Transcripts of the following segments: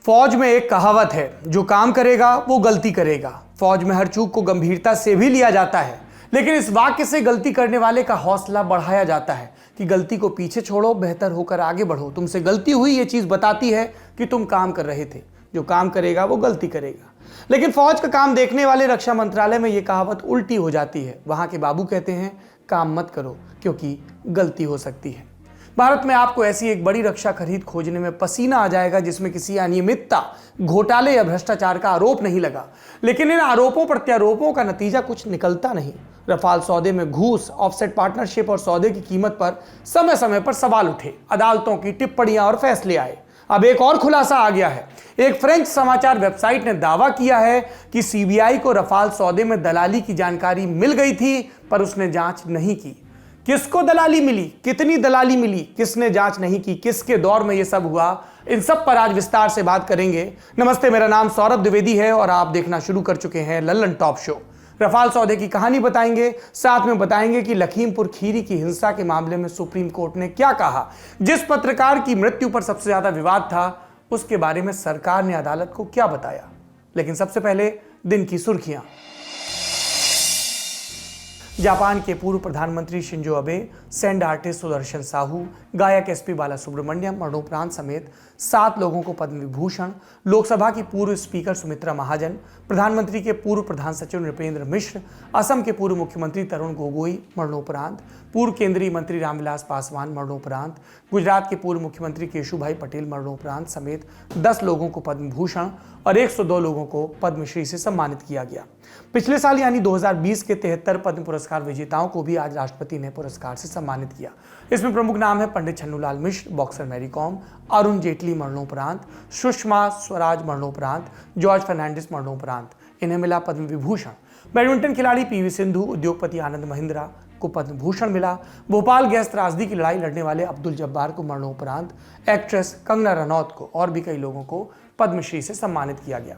फौज में एक कहावत है, जो काम करेगा वो गलती करेगा। फौज में हर चूक को गंभीरता से भी लिया जाता है, लेकिन इस वाक्य से गलती करने वाले का हौसला बढ़ाया जाता है कि गलती को पीछे छोड़ो, बेहतर होकर आगे बढ़ो। तुमसे गलती हुई ये चीज बताती है कि तुम काम कर रहे थे। जो काम करेगा वो गलती करेगा। लेकिन फौज का काम देखने वाले रक्षा मंत्रालय में यह कहावत उल्टी हो जाती है। वहां के बाबू कहते हैं काम मत करो क्योंकि गलती हो सकती है। भारत में आपको ऐसी एक बड़ी रक्षा खरीद खोजने में पसीना आ जाएगा जिसमें किसी अनियमितता, घोटाले या भ्रष्टाचार का आरोप नहीं लगा, लेकिन इन आरोपों प्रत्यारोपों का नतीजा कुछ निकलता नहीं। रफाल सौदे में घूस, ऑफसेट पार्टनरशिप और सौदे की कीमत पर समय समय पर सवाल उठे, अदालतों की टिप्पणियां और फैसले आए। अब एक और खुलासा आ गया है। एक फ्रेंच समाचार वेबसाइट ने दावा किया है कि सीबीआई को रफाल सौदे में दलाली की जानकारी मिल गई थी, पर उसने जांच नहीं की। किसको दलाली मिली, कितनी दलाली मिली, किसने जांच नहीं की, किसके दौर में यह सब हुआ, इन सब पर आज विस्तार से बात करेंगे। नमस्ते, मेरा नाम सौरभ द्विवेदी है और आप देखना शुरू कर चुके हैं लल्लन टॉप शो। रफाल सौदे की कहानी बताएंगे, साथ में बताएंगे कि लखीमपुर खीरी की हिंसा के मामले में सुप्रीम कोर्ट ने क्या कहा। जिस पत्रकार की मृत्यु पर सबसे ज्यादा विवाद था, उसके बारे में सरकार ने अदालत को क्या बताया। लेकिन सबसे पहले दिन की सुर्खियां। जापान के पूर्व प्रधानमंत्री Shinzo Abe, sand artist Sudarshan Sahu, गायक एसपी बालासुब्रमण्यम मरणोपरांत समेत 7 लोगों को पद्म विभूषण, लोकसभा की पूर्व स्पीकर सुमित्रा महाजन, प्रधानमंत्री के पूर्व प्रधान सचिव नृपेंद्र मिश्र, असम के पूर्व मुख्यमंत्री तरुण गोगोई मरणोपरांत, पूर्व केंद्रीय मंत्री रामविलास पासवान मरणोपरांत, गुजरात के पूर्व मुख्यमंत्री केशुभाई पटेल मरणोपरांत समेत 10 लोगों को पद्म भूषण और 102 लोगों को पद्मश्री से सम्मानित किया गया। पिछले साल यानी 2020 के 73 पद्म पुरस्कार विजेताओं को भी आज राष्ट्रपति ने पुरस्कार से सम्मानित किया। इसमें प्रमुख नाम है पंडित छन्नूलाल मिश्र, बॉक्सर मैरी कॉम, अरुण जेटली मरणोपरांत, सुषमा स्वराज मरणोपरांत, जॉर्ज फर्नांडिस मरणोपरांत। इन्हें मिला पद्म विभूषण। बैडमिंटन खिलाड़ी पीवी सिंधु, उद्योगपति आनंद महिंद्रा को पद्म भूषण मिला। भोपाल गैस त्रासदी की लड़ाई लड़ने वाले अब्दुल जब्बार को मरणोपरांत, एक्ट्रेस कंगना रनौत को और भी कई लोगों को पद्मश्री से सम्मानित किया गया।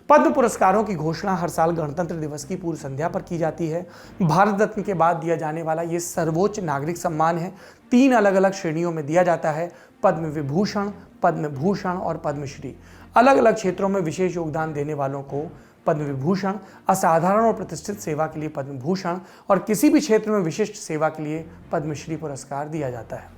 पद्म पुरस्कारों की घोषणा हर साल गणतंत्र दिवस की पूर्व संध्या पर की जाती है। भारत रत्न के बाद दिया जाने वाला ये सर्वोच्च नागरिक सम्मान है। 3 अलग अलग श्रेणियों में दिया जाता है, पद्म विभूषण, पद्म भूषण और पद्मश्री। अलग अलग क्षेत्रों में विशेष योगदान देने वालों को पद्म विभूषण, असाधारण और प्रतिष्ठित सेवा के लिए पद्म भूषण और किसी भी क्षेत्र में विशिष्ट सेवा के लिए पद्मश्री पुरस्कार दिया जाता है।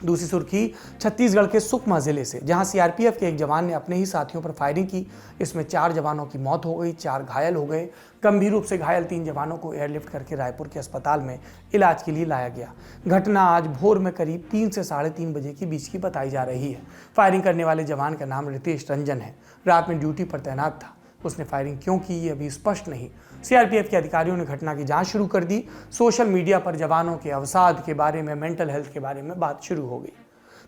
दूसरी सुर्खी छत्तीसगढ़ के सुकमा जिले से, जहां सीआरपीएफ के एक जवान ने अपने ही साथियों पर फायरिंग की। इसमें 4 जवानों की मौत हो गई, 4 घायल हो गए। गंभीर रूप से घायल 3 जवानों को एयरलिफ्ट करके रायपुर के अस्पताल में इलाज के लिए लाया गया। घटना आज भोर में करीब 3 से 3:30 बजे के बीच की बताई जा रही है। फायरिंग करने वाले जवान का नाम रितेश रंजन है। रात में ड्यूटी पर तैनात था। उसने फायरिंग क्यों की ये अभी स्पष्ट नहीं। सीआरपीएफ के अधिकारियों ने घटना की जांच शुरू कर दी। सोशल मीडिया पर जवानों के अवसाद के बारे में, मेंटल हेल्थ के बारे में बात शुरू हो गई।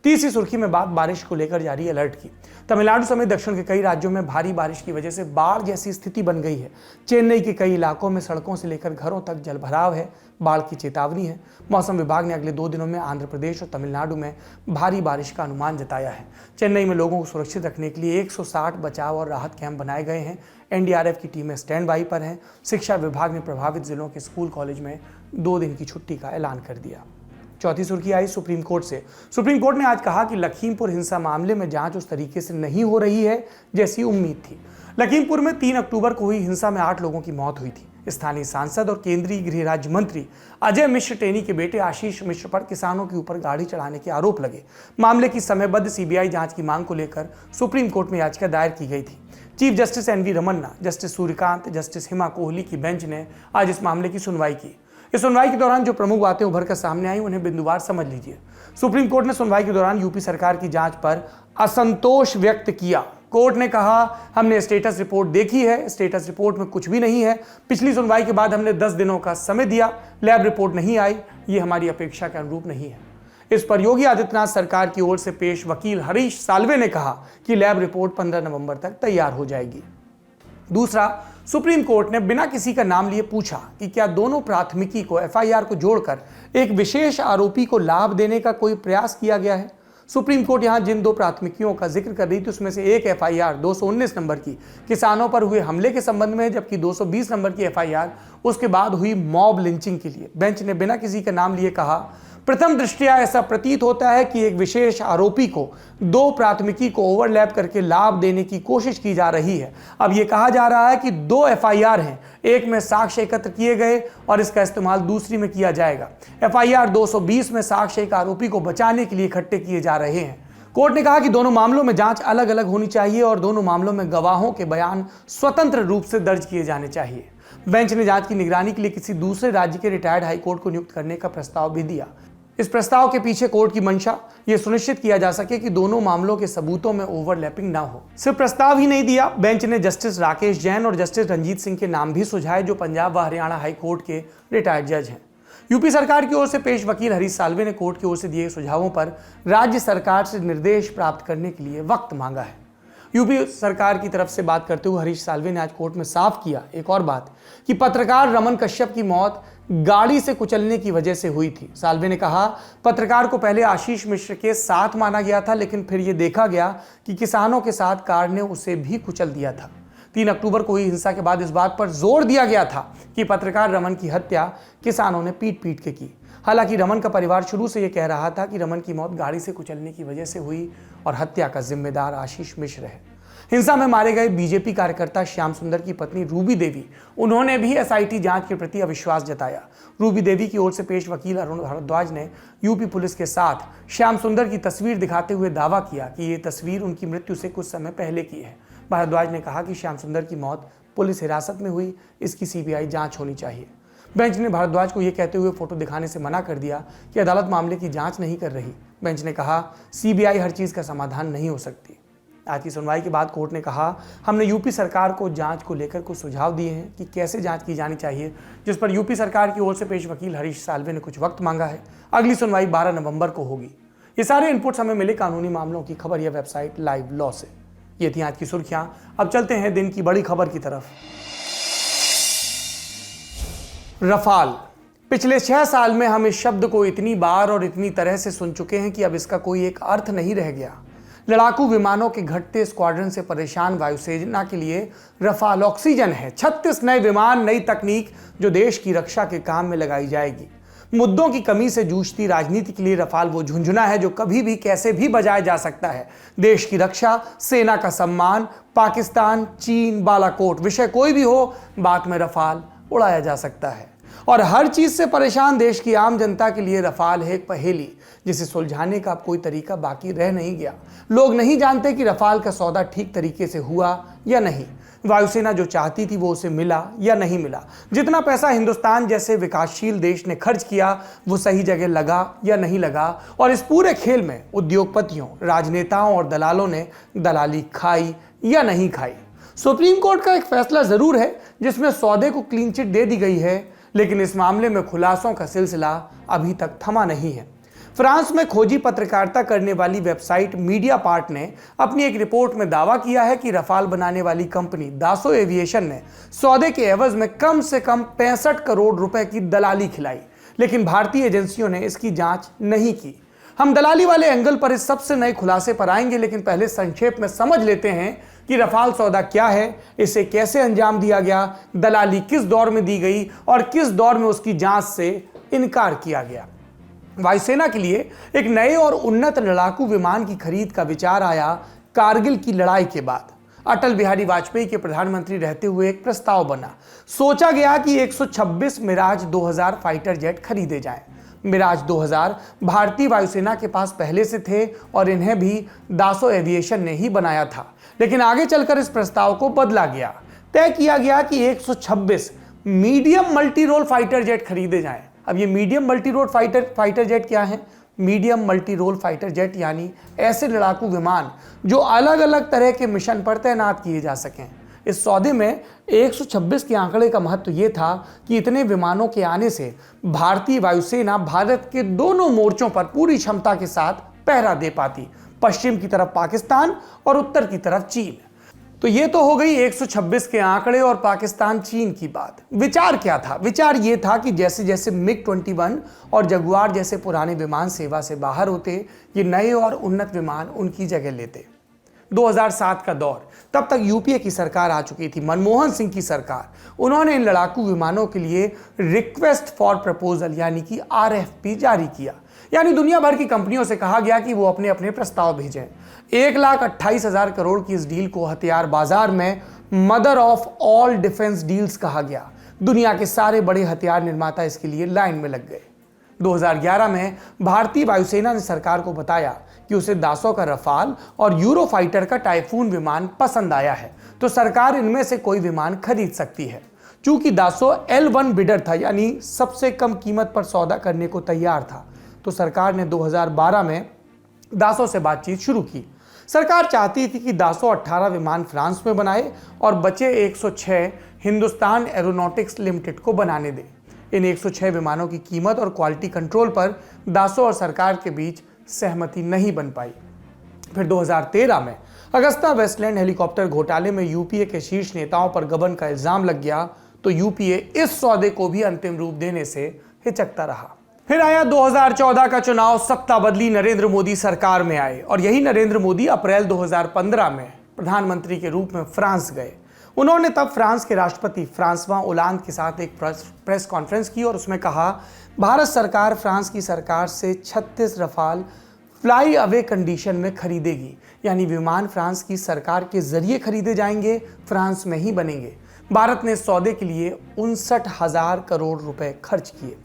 तीसरी सुर्खी में बात बारिश को लेकर जारी अलर्ट की। तमिलनाडु समेत दक्षिण के कई राज्यों में भारी बारिश की वजह से बाढ़ जैसी स्थिति बन गई है। चेन्नई के कई इलाकों में सड़कों से लेकर घरों तक जलभराव है। बाढ़ की चेतावनी है। मौसम विभाग ने अगले 2 दिनों में आंध्र प्रदेश और तमिलनाडु में भारी बारिश का अनुमान जताया है। चेन्नई में लोगों को सुरक्षित रखने के लिए 160 बचाव और राहत कैंप बनाए गए हैं। एनडीआरएफ की टीमें स्टैंड बाई पर हैं। शिक्षा विभाग ने प्रभावित जिलों के स्कूल कॉलेज में 2 दिन की छुट्टी का ऐलान कर दिया। चौथी सुर्खी आई सुप्रीम कोर्ट से। सुप्रीम कोर्ट ने आज कहा कि लखीमपुर हिंसा मामले में जांच उस तरीके से नहीं हो रही है जैसी उम्मीद थी। लखीमपुर में 3 अक्टूबर को हुई हिंसा में 8 लोगों की मौत हुई थी। स्थानीय सांसद और केंद्रीय गृह राज्य मंत्री अजय मिश्र टेनी के बेटे आशीष मिश्र पर किसानों के ऊपर गाड़ी चढ़ाने के आरोप लगे। मामले की समयबद्ध सीबीआई जांच की मांग को लेकर सुप्रीम कोर्ट में याचिका दायर की गई थी। Chief justice NV Ramana, justice Suryakant, justice Hima Kohli की बेंच ने आज इस मामले की सुनवाई की। इस सुनवाई के दौरान जो प्रमुख बातें उभर कर सामने आई उन्हें बिंदुवार समझ लीजिए। सुप्रीम कोर्ट ने सुनवाई के दौरान यूपी सरकार की जांच पर असंतोष व्यक्त किया। कोर्ट ने कहा, हमने स्टेटस रिपोर्ट देखी है, स्टेटस रिपोर्ट में कुछ भी नहीं है। पिछली सुनवाई के बाद हमने 10 दिनों का समय दिया, लैब रिपोर्ट नहीं आई, ये हमारी अपेक्षा के अनुरूप नहीं है। इस पर योगी आदित्यनाथ सरकार की ओर से पेश वकील हरीश साल्वे ने कहा कि लैब रिपोर्ट 15 नवंबर तक तैयार हो जाएगी। दूसरा, सुप्रीम कोर्ट ने बिना किसी का नाम लिए पूछा कि क्या दोनों प्राथमिकी को, एफआईआर को जोड़कर एक विशेष आरोपी को लाभ देने का कोई प्रयास किया गया है। सुप्रीम कोर्ट यहां जिन 2 प्राथमिकियों का जिक्र कर रही थी उसमें से एक एफआईआर 219 नंबर की किसानों पर हुए हमले के संबंध में है, जबकि 220 नंबर की एफआईआर उसके बाद हुई मॉब लिंचिंग के लिए। बेंच ने बिना किसी का नाम लिए कहा, प्रथम दृष्टया ऐसा प्रतीत होता है कि एक विशेष आरोपी को दो प्राथमिकी को ओवरलैप करके लाभ देने की कोशिश की जा रही है। अब यह कहा जा रहा है कि दो एफआईआर हैं, एक में साक्ष्य एकत्र किए गए और इसका इस्तेमाल दूसरी में किया जाएगा। एफआईआर 220 में साक्ष्य एक आरोपी को बचाने के लिए इकट्ठे किए जा रहे हैं। कोर्ट ने कहा कि दोनों मामलों में जांच अलग अलग होनी चाहिए और दोनों मामलों में गवाहों के बयान स्वतंत्र रूप से दर्ज किए जाने चाहिए। बेंच ने जांच की निगरानी के लिए किसी दूसरे राज्य के रिटायर्ड हाईकोर्ट को नियुक्त करने का प्रस्ताव भी दिया। इस प्रस्ताव के पीछे कोर्ट की मंशा यह सुनिश्चित किया जा सके कि दोनों मामलों के सबूतों में ओवरलैपिंग ना हो। सिर्फ प्रस्ताव ही नहीं दिया, बेंच ने जस्टिस राकेश जैन और जस्टिस रंजीत सिंह के नाम भी सुझाए, जो पंजाब व हरियाणा हाईकोर्ट के रिटायर्ड जज हैं। यूपी सरकार की ओर से पेश वकील हरीश साल्वे ने कोर्ट की ओर से दिए सुझावों पर राज्य सरकार से निर्देश प्राप्त करने के लिए वक्त मांगा है। यूपी सरकार की तरफ से बात करते हुए हरीश साल्वे ने आज कोर्ट में साफ किया एक और बात कि पत्रकार रमन कश्यप की मौत गाड़ी से कुचलने की वजह से हुई थी। साल्वे ने कहा, पत्रकार को पहले आशीष मिश्र के साथ माना गया था, लेकिन फिर यह देखा गया कि किसानों के साथ कार ने उसे भी कुचल दिया था। 3 अक्टूबर को हुई हिंसा के बाद इस बात पर जोर दिया गया था कि पत्रकार रमन की हत्या किसानों ने पीट पीट के की। हालांकि रमन का परिवार शुरू से यह कह रहा था कि रमन की मौत गाड़ी से कुचलने की वजह से हुई और हत्या का जिम्मेदार आशीष मिश्र है। हिंसा में मारे गए बीजेपी कार्यकर्ता श्याम सुंदर की पत्नी रूबी देवी, उन्होंने भी एसआईटी जांच के प्रति अविश्वास जताया। रूबी देवी की ओर से पेश वकील अरुण भारद्वाज ने यूपी पुलिस के साथ श्याम सुंदर की तस्वीर दिखाते हुए दावा किया कि ये तस्वीर उनकी मृत्यु से कुछ समय पहले की है। भारद्वाज ने कहा कि श्याम सुंदर की मौत पुलिस हिरासत में हुई, इसकी सीबीआई जांच होनी चाहिए। बेंच ने भारद्वाज को यह कहते हुए फोटो दिखाने से मना कर दिया कि अदालत मामले की जांच नहीं कर रही। बेंच ने कहा, सीबीआई हर चीज का समाधान नहीं हो सकती। आज की सुनवाई के बाद कोर्ट ने कहा, हमने यूपी सरकार को जांच को लेकर कुछ सुझाव दिए हैं कि कैसे जांच की जानी चाहिए, जिस पर यूपी सरकार की ओर से पेश वकील हरीश साल्वे ने कुछ वक्त मांगा है। अगली सुनवाई 12 नवंबर को होगी। ये सारे इनपुट्स हमें मिले कानूनी मामलों की खबर या वेबसाइट लाइव लॉ से। ये थी आज की सुर्खियां। अब चलते हैं दिन की बड़ी खबर की तरफ। रफाल। पिछले 6 साल में हम इस शब्द को इतनी बार और इतनी तरह से सुन चुके हैं कि अब इसका कोई एक अर्थ नहीं रह गया। लड़ाकू विमानों के घटते स्क्वाड्रन से परेशान वायुसेना के लिए रफाल ऑक्सीजन है। 36 नए विमान, नई तकनीक जो देश की रक्षा के काम में लगाई जाएगी। मुद्दों की कमी से जूझती राजनीति के लिए रफाल वो झुंझुना है जो कभी भी कैसे भी बजाया जा सकता है। देश की रक्षा, सेना का सम्मान, पाकिस्तान, चीन, बालाकोट, विषय कोई भी हो, बात में रफाल उड़ाया जा सकता है। और हर चीज से परेशान देश की आम जनता के लिए रफाल है एक पहेली जिसे सुलझाने का अब कोई तरीका बाकी रह नहीं गया। लोग नहीं जानते कि रफाल का सौदा ठीक तरीके से हुआ या नहीं। वायुसेना जो चाहती थी वो उसे मिला या नहीं मिला। जितना पैसा हिंदुस्तान जैसे विकासशील देश ने खर्च किया वो सही जगह लगा या नहीं लगा। और इस पूरे खेल में उद्योगपतियों, राजनेताओं और दलालों ने दलाली खाई या नहीं खाई। सुप्रीम कोर्ट का एक फैसला जरूर है जिसमें सौदे को क्लीन चिट दे दी गई है, लेकिन इस मामले में खुलासों का सिलसिला अभी तक थमा नहीं है। फ्रांस में खोजी पत्रकारिता करने वाली वेबसाइट मीडिया पार्ट ने अपनी एक रिपोर्ट में दावा किया है कि रफाल बनाने वाली कंपनी दासो एविएशन ने सौदे के एवज में कम से कम 65 करोड़ रुपए की दलाली खिलाई, लेकिन भारतीय एजेंसियों ने इसकी जांच नहीं की। हम दलाली वाले एंगल पर इस सबसे नए खुलासे पर आएंगे, लेकिन पहले संक्षेप में समझ लेते हैं कि रफाल सौदा क्या है, इसे कैसे अंजाम दिया गया, दलाली किस दौर में दी गई और किस दौर में उसकी जांच से इनकार किया गया। वायुसेना के लिए एक नए और उन्नत लड़ाकू विमान की खरीद का विचार आया कारगिल की लड़ाई के बाद। अटल बिहारी वाजपेयी के प्रधानमंत्री रहते हुए एक प्रस्ताव बना। सोचा गया कि 126 मिराज 2000 फाइटर जेट खरीदे जाएं। मिराज 2000 भारतीय वायुसेना के पास पहले से थे और इन्हें भी दासो एविएशन ने ही बनाया था, लेकिन आगे चलकर इस प्रस्ताव को बदला गया। तय किया गया कि 126 medium multi role fighter jet खरीदे जाएं। अब ये medium multi role fighter jet क्या है? Medium multi role fighter jet यानी ऐसे लड़ाकू विमान जो अलग अलग तरह के मिशन पर तैनात किए जा सकें। इस सौदे में 126 के आंकड़े का महत्व यह था कि इतने विमानों के आने से भारतीय वायुसेना भारत के दोनों मोर्चों पर पूरी क्षमता के साथ पहरा दे पाती, पश्चिम की तरफ पाकिस्तान और उत्तर की तरफ चीन। तो ये तो हो गई 126 के आंकड़े और पाकिस्तान चीन की बात। विचार क्या था? विचार ये था कि जैसे जैसे मिग-21 और जगुआर जैसे पुराने विमान सेवा से बाहर होते, ये नए और उन्नत विमान उनकी जगह लेते। 2007 का दौर, तब तक यूपीए की सरकार आ चुकी थी, मनमोहन सिंह की सरकार। उन्होंने इन लड़ाकू विमानों के लिए रिक्वेस्ट फॉर प्रपोजल यानी कि आरएफपी जारी किया। यानी दुनिया भर की कंपनियों से कहा गया कि वो अपने अपने प्रस्ताव भेजें। 1,28,000 करोड़ की इस डील को हथियार बाजार में mother of all defence deals कहा गया। दुनिया के सारे बड़े हथियार निर्माता इसके लिए लाइन में लग गए। 2011 में भारतीय वायुसेना ने सरकार को बताया कि उसे दासो का रफाल और यूरोफाइटर का टाइफून विमान पसंद आया है, तो सरकार इनमें से कोई विमान खरीद सकती है। चूंकि दासो L1 बिडर था, यानी सबसे कम कीमत पर सौदा करने को तैयार था, तो सरकार ने 2012 में दासो से बातचीत शुरू की। सरकार चाहती थी कि दासो 18 विमान फ्रांस में बनाए और बचे 106 हिंदुस्तान एरोनॉटिक्स लिमिटेड को बनाने दे। इन 106 विमानों की कीमत और क्वालिटी कंट्रोल पर दासो और सरकार के बीच सहमति नहीं बन पाई। फिर 2013 में अगस्ता वेस्टलैंड हेलीकॉप्टर घोटाले में यूपीए के शीर्ष नेताओं पर गबन का इल्जाम लग गया, तो यूपीए इस सौदे को भी अंतिम रूप देने से हिचकता रहा। फिर आया 2014 का चुनाव, सत्ता बदली, नरेंद्र मोदी सरकार में आए और यही नरेंद्र मोदी अप्रैल 2015 में प्रधानमंत्री के रूप में फ्रांस गए। उन्होंने तब फ्रांस के राष्ट्रपति फ्रांसवा ओलांद के साथ एक प्रेस कॉन्फ्रेंस की और उसमें कहा, भारत सरकार फ्रांस की सरकार से 36 रफाल फ्लाई अवे कंडीशन में खरीदेगी, यानी विमान फ्रांस की सरकार के जरिए खरीदे जाएंगे, फ्रांस में ही बनेंगे। भारत ने इस सौदे के लिए 59,000 करोड़ रुपए खर्च किए।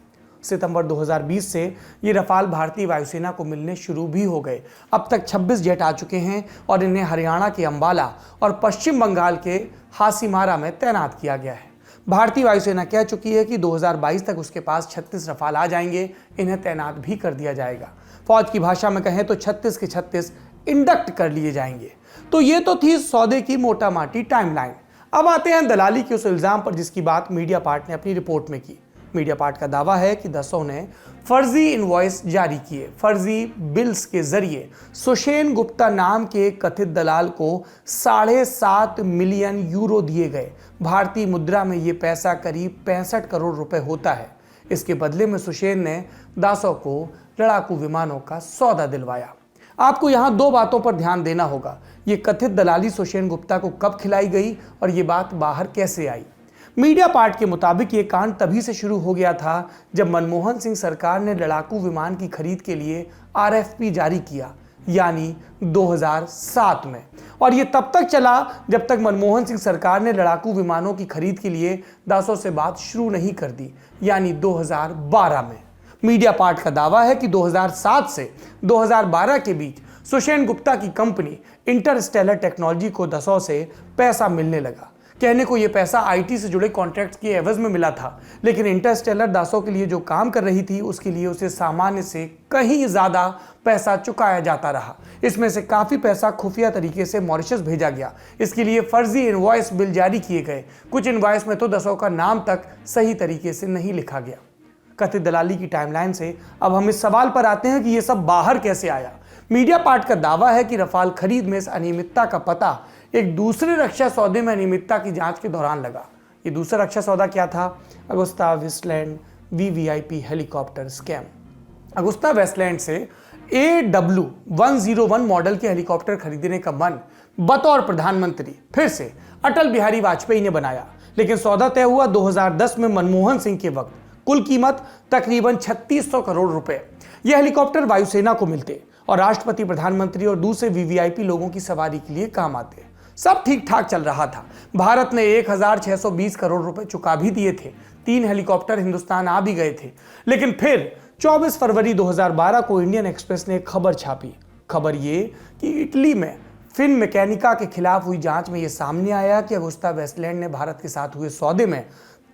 सितंबर 2020 से ये रफाल भारतीय वायुसेना को मिलने शुरू भी हो गए। अब तक 26 जेट आ चुके हैं और इन्हें हरियाणा के अंबाला और पश्चिम बंगाल के हासीमारा में तैनात किया गया है। भारतीय वायुसेना कह चुकी है कि 2022 तक उसके पास 36 रफाल आ जाएंगे, इन्हें तैनात भी कर दिया जाएगा। फौज की भाषा में कहें तो 36 के 36 इंडक्ट कर लिए जाएंगे। तो ये तो थी सौदे की मोटा माटी टाइमलाइन। अब आते हैं दलाली के उस इल्जाम पर जिसकी बात मीडिया पार्ट ने अपनी रिपोर्ट में की। मीडिया पार्ट का दावा है कि दासो ने फर्जी इनवॉइस जारी किए। फर्जी बिल्स के जरिए सुषेण गुप्ता नाम के कथित दलाल को 7.5 मिलियन यूरो दिए गए। भारतीय मुद्रा में ये पैसा करीब 65 करोड़ रुपए होता है। इसके बदले में सुषेण ने दासो को लड़ाकू विमानों का सौदा दिलवाया। आपको यहां दो बातों पर ध्यान देना होगा। ये कथित दलाली सुषेण गुप्ता को कब खिलाई गई और ये बात बाहर कैसे आई। मीडिया पार्ट के मुताबिक ये कांड तभी से शुरू हो गया था जब मनमोहन सिंह सरकार ने लड़ाकू विमान की खरीद के लिए आरएफपी जारी किया, यानी 2007 में। और ये तब तक चला जब तक मनमोहन सिंह सरकार ने लड़ाकू विमानों की खरीद के लिए दासो से बात शुरू नहीं कर दी, यानी 2012 में। मीडिया पार्ट का दावा है कि 2007 से 2012 के बीच सुषेण गुप्ता की कंपनी इंटरस्टेलर टेक्नोलॉजी को दासो से पैसा मिलने लगा। कहने को यह पैसा आईटी से जुड़े कॉन्ट्रैक्ट के एवज में मिला था, लेकिन इंटरस्टेलर दासो के लिए जो काम कर रही थी उसके लिए उसे सामान्य से कहीं ज्यादा पैसा चुकाया जाता रहा। इसमें से काफी पैसा खुफिया तरीके से मॉरिशस भेजा गया। इसके लिए फर्जी इनवॉइस बिल जारी किए गए। कुछ इनवॉइस में तो दासो का नाम तक सही तरीके से नहीं लिखा गया। कथित दलाली की टाइमलाइन से अब हम इस सवाल पर आते हैं कि यह सब बाहर कैसे आया। मीडिया पार्ट का दावा है कि रफाल खरीद में इस अनियमितता का पता एक दूसरे रक्षा सौदे में अनियमितता की जांच के दौरान लगा। ये दूसरा रक्षा सौदा क्या था? Agusta Westland VVIP helicopter scam. Agusta Westland से AW101 मॉडल के हेलीकॉप्टर खरीदने का मन बतौर प्रधानमंत्री फिर से अटल बिहारी वाजपेयी ने बनाया, लेकिन सौदा तय हुआ 2010 में मनमोहन सिंह के वक्त। कुल कीमत तकरीबन 3600 करोड़ रुपए। यह हेलीकॉप्टर वायुसेना को मिलते और राष्ट्रपति, प्रधानमंत्री और दूसरे वीवीआईपी लोगों की सवारी के लिए काम आते। सब ठीक ठाक चल रहा था। भारत ने 1620 करोड़ रुपए चुका भी दिए थे। 3 हेलीकॉप्टर हिंदुस्तान आ भी गए थे। लेकिन फिर 24 फरवरी 2012 को इंडियन एक्सप्रेस ने एक खबर छापी। खबर ये कि इटली में फिनमेकैनिका के खिलाफ हुई जांच में यह सामने आया कि अगुस्ता वेस्टलैंड ने भारत के साथ हुए सौदे में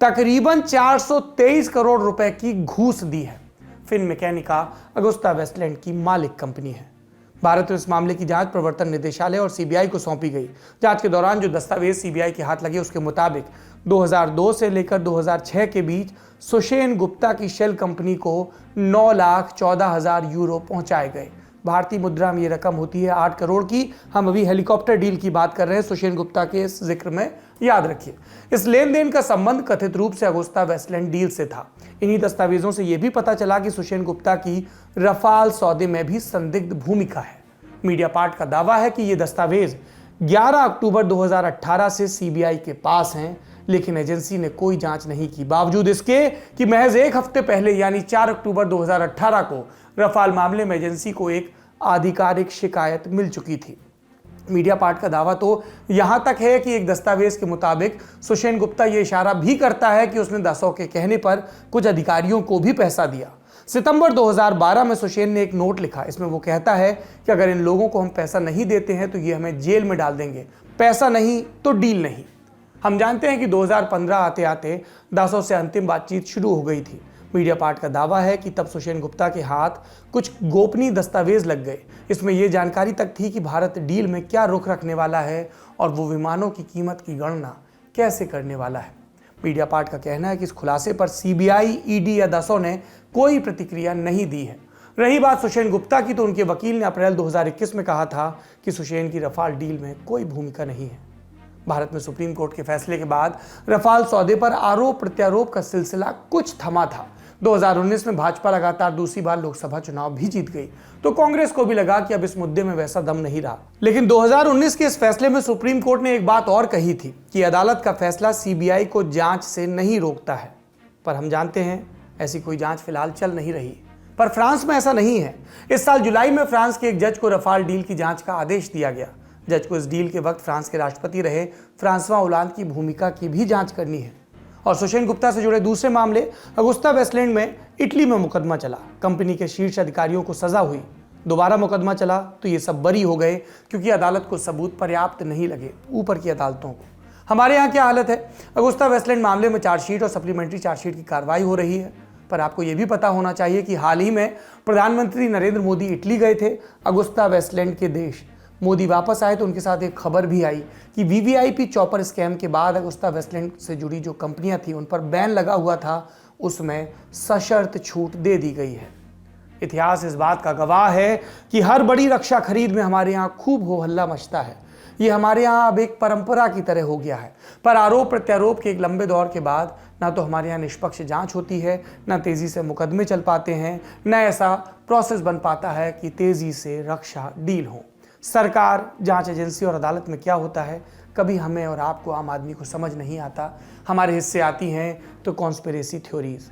तकरीबन 423 करोड़ रुपए की घूस दी है। फिनमेकैनिका अगुस्ता वेस्टलैंड की मालिक कंपनी है। भारत में इस मामले की जांच प्रवर्तन निदेशालय और सीबीआई को सौंपी गई। जांच के दौरान जो दस्तावेज सीबीआई के हाथ लगे उसके मुताबिक 2002 से लेकर 2006 के बीच सुषेण गुप्ता की शेल कंपनी को 9,14,000 यूरो पहुंचाए गए। भारतीय मुद्रा में ये रकम होती है 8 करोड़ की। हम अभी हेलीकॉप्टर डील की बात कर रहे हैं, सुषेण गुप्ता के इस जिक्र में याद रखिए। इस लेन देन का संबंध कथित रूप से अगुस्ता वेस्टलैंड डील से था। इन्हीं दस्तावेजों से यह भी पता चला कि सुषेण गुप्ता की रफाल सौदे में भी संदिग्ध भूमिका है। मीडिया पार्ट का दावा है कि ये दस्तावेज 11 अक्टूबर 2018 से सीबीआई के पास हैं, लेकिन एजेंसी ने कोई जांच नहीं की, बावजूद इसके कि महज एक हफ्ते पहले यानी 4 अक्टूबर 2018 को रफाल मामले में एजेंसी को एक आधिकारिक शिकायत मिल चुकी थी। मीडिया पार्ट का दावा तो यहां तक है कि एक दस्तावेज के मुताबिक सुषेण गुप्ता यह इशारा भी करता है कि उसने दासों के कहने पर कुछ अधिकारियों को भी पैसा दिया। सितंबर 2012 में सुषेण ने एक नोट लिखा, इसमें वो कहता है कि अगर इन लोगों को हम पैसा नहीं देते हैं तो ये हमें जेल में डाल देंगे, पैसा नहीं तो डील नहीं। हम जानते हैं कि 2015 आते आते दासों से अंतिम बातचीत शुरू हो गई थी। मीडिया पार्ट का दावा है कि तब सुषेण गुप्ता के हाथ कुछ गोपनीय दस्तावेज लग गए। इसमें यह जानकारी तक थी कि भारत डील में क्या रुख रखने वाला है और वो विमानों की कीमत की गणना कैसे करने वाला है। मीडिया पार्ट का कहना है कि इस खुलासे पर सीबीआई, ईडी या दासों ने कोई प्रतिक्रिया नहीं दी है। रही बात सुषेण गुप्ता की, तो उनके वकील ने अप्रैल 2021 में कहा था कि सुषेण की रफाल डील में कोई भूमिका नहीं है। भारत में सुप्रीम कोर्ट के फैसले के बाद रफाल सौदे पर आरोप प्रत्यारोप का सिलसिला कुछ थमा था। 2019 में भाजपा लगातार दूसरी बार लोकसभा चुनाव भी जीत गई, तो कांग्रेस को भी लगा कि अब इस मुद्दे में वैसा दम नहीं रहा। लेकिन 2019 के इस फैसले में सुप्रीम कोर्ट ने एक बात और कही थी कि अदालत का फैसला सीबीआई को जांच से नहीं रोकता है। पर हम जानते हैं ऐसी कोई जांच फिलहाल चल नहीं रही। पर फ्रांस में ऐसा नहीं है। इस साल जुलाई में फ्रांस के एक जज को रफाल डील की जांच का आदेश दिया गया। जज को इस डील के वक्त फ्रांस के राष्ट्रपति रहे फ्रांसवा ओलांद की भूमिका की भी जांच करनी है। और सुषेण गुप्ता से जुड़े दूसरे मामले अगुस्ता वेस्टलैंड में इटली में मुकदमा चला। कंपनी के शीर्ष अधिकारियों को सजा हुई। दोबारा मुकदमा चला तो ये सब बरी हो गए, क्योंकि अदालत को सबूत पर्याप्त नहीं लगे ऊपर की अदालतों को। हमारे यहाँ क्या हालत है? अगुस्ता वेस्टलैंड मामले में चार्जशीट और सप्लीमेंट्री चार्जशीट की कार्रवाई हो रही है। पर आपको यह भी पता होना चाहिए कि हाल ही में प्रधानमंत्री नरेंद्र मोदी इटली गए थे, अगुस्ता वेस्टलैंड के देश। मोदी वापस आए तो उनके साथ एक खबर भी आई कि वीवीआईपी चॉपर स्कैम के बाद अगुस्ता वेस्टलैंड से जुड़ी जो कंपनियां थी उन पर बैन लगा हुआ था, उसमें सशर्त छूट दे दी गई है। इतिहास इस बात का गवाह है कि हर बड़ी रक्षा खरीद में हमारे यहाँ खूब हो हल्ला मचता है। ये हमारे यहाँ अब एक परंपरा की तरह हो गया है। पर आरोप प्रत्यारोप के एक लंबे दौर के बाद ना तो हमारे यहाँ निष्पक्ष जांच होती है, ना तेजी से मुकदमे चल पाते हैं, न ऐसा प्रोसेस बन पाता है कि तेजी से रक्षा डील हो। सरकार, जांच एजेंसी और अदालत में क्या होता है कभी हमें और आपको, आम आदमी को समझ नहीं आता। हमारे हिस्से आती हैं तो कॉन्स्पिरेसी थ्योरीज।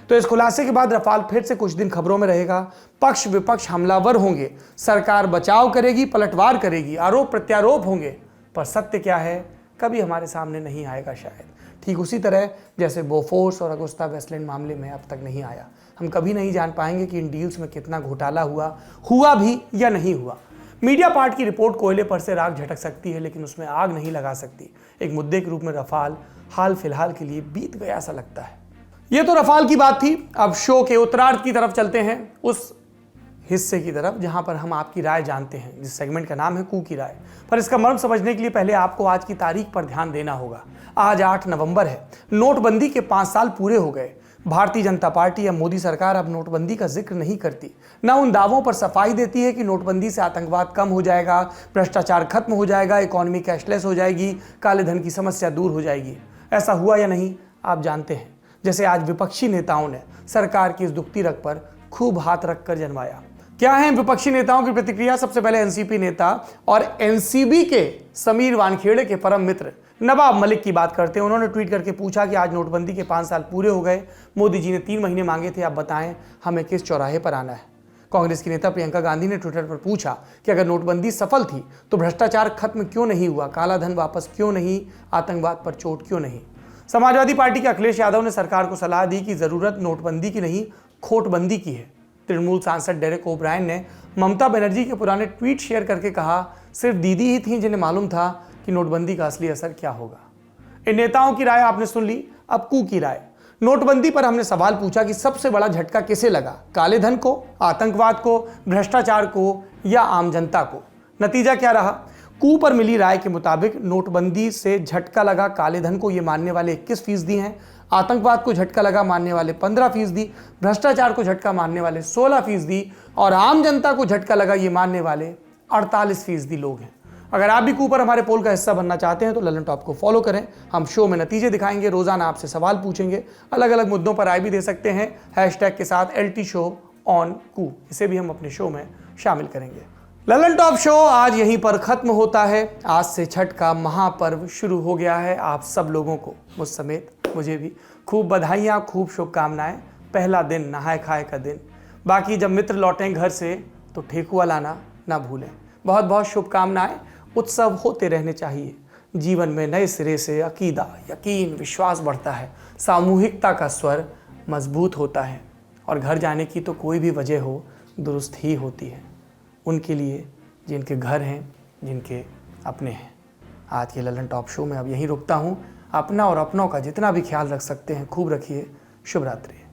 तो इस खुलासे के बाद रफाल फिर से कुछ दिन खबरों में रहेगा। पक्ष विपक्ष हमलावर होंगे, सरकार बचाव करेगी, पलटवार करेगी, आरोप प्रत्यारोप होंगे, पर सत्य क्या है कभी हमारे सामने नहीं आएगा शायद। ठीक उसी तरह जैसे बोफोर्स और अगुस्ता वेस्टलैंड मामले में अब तक नहीं आया। हम कभी नहीं जान पाएंगे कि इन डील्स में कितना घोटाला हुआ भी या नहीं हुआ। मीडिया पार्ट की रिपोर्ट कोयले पर से राख झटक सकती है, लेकिन उसमें आग नहीं लगा सकती। एक मुद्दे के रूप में रफाल हाल फिलहाल के लिए बीत गया सा लगता है। यह तो रफाल की बात थी। अब शो के उत्तरार्ध की तरफ चलते हैं, उस हिस्से की तरफ जहां पर हम आपकी राय जानते हैं, जिस सेगमेंट का नाम है कू की राय। पर इसका मर्म समझने के लिए पहले आपको आज की तारीख पर ध्यान देना होगा। आज 8 नवंबर है। नोटबंदी के 5 साल पूरे हो गए। भारतीय जनता पार्टी या मोदी सरकार अब नोटबंदी का जिक्र नहीं करती, ना उन दावों पर सफाई देती है कि नोटबंदी से आतंकवाद कम हो जाएगा, भ्रष्टाचार खत्म हो जाएगा, इकोनॉमी कैशलेस हो जाएगी, काले धन की समस्या दूर हो जाएगी। ऐसा हुआ या नहीं आप जानते हैं। जैसे आज विपक्षी नेताओं ने सरकार की इस दुखती रग पर खूब हाथ रखकर जनवाया। क्या है विपक्षी नेताओं की प्रतिक्रिया? सबसे पहले एनसीपी नेता और एनसीबी के समीर वानखेड़े के परम मित्र नवाब मलिक की बात करते हैं। उन्होंने ट्वीट करके पूछा कि आज नोटबंदी के 5 साल पूरे हो गए, मोदी जी ने 3 महीने मांगे थे, आप बताएं हमें किस चौराहे पर आना है। कांग्रेस की नेता प्रियंका गांधी ने ट्विटर पर पूछा कि अगर नोटबंदी सफल थी तो भ्रष्टाचार खत्म क्यों नहीं हुआ, काला धन वापस क्यों नहीं, आतंकवाद पर चोट क्यों नहीं। समाजवादी पार्टी के अखिलेश यादव ने सरकार को सलाह दी कि जरूरत नोटबंदी की नहीं, खोटबंदी की है। तृणमूल सांसद डेरेक ओब्रायन ने ममता बनर्जी के पुराने ट्वीट शेयर करके कहा, सिर्फ दीदी ही थी जिन्हें मालूम था कि नोटबंदी का असली असर क्या होगा। इन नेताओं की राय आपने सुन ली। अब कू की राय। नोटबंदी पर हमने सवाल पूछा कि सबसे बड़ा झटका किसे लगा, काले धन को, आतंकवाद को, भ्रष्टाचार को या आम जनता को। नतीजा क्या रहा? कू पर मिली राय के मुताबिक नोटबंदी से झटका लगा काले धन को, ये मानने वाले 21% हैं, आतंकवाद को झटका लगा मानने वाले 15%, भ्रष्टाचार को झटका मानने वाले 16% और आम जनता को झटका लगा ये मानने वाले 48% लोग हैं। अगर आप भी कू पर हमारे पोल का हिस्सा बनना चाहते हैं तो ललन टॉप को फॉलो करें। हम शो में नतीजे दिखाएंगे, रोजाना आपसे सवाल पूछेंगे, अलग अलग मुद्दों पर राय भी दे सकते हैं हैशटैग के साथ LT शो ऑन कू, इसे भी हम अपने शो में शामिल करेंगे। ललन टॉप शो आज यहीं पर खत्म होता है। आज से छठ का महापर्व शुरू हो गया है। आप सब लोगों को मुझ समेत मुझे भी खूब बधाइयाँ, खूब शुभकामनाएं। पहला दिन नहाए खाए का दिन। बाकी जब मित्र लौटें घर से तो ठेकुआ लाना ना भूलें। बहुत बहुत शुभकामनाएं। उत्सव होते रहने चाहिए। जीवन में नए सिरे से अकीदा, यकीन, विश्वास बढ़ता है। सामूहिकता का स्वर मजबूत होता है और घर जाने की तो कोई भी वजह हो, दुरुस्त ही होती है उनके लिए जिनके घर हैं, जिनके अपने हैं। आज के ललन टॉप शो में अब यहीं रुकता हूँ। अपना और अपनों का जितना भी ख्याल रख सकते हैं खूब रखिए। शुभ रात्रि।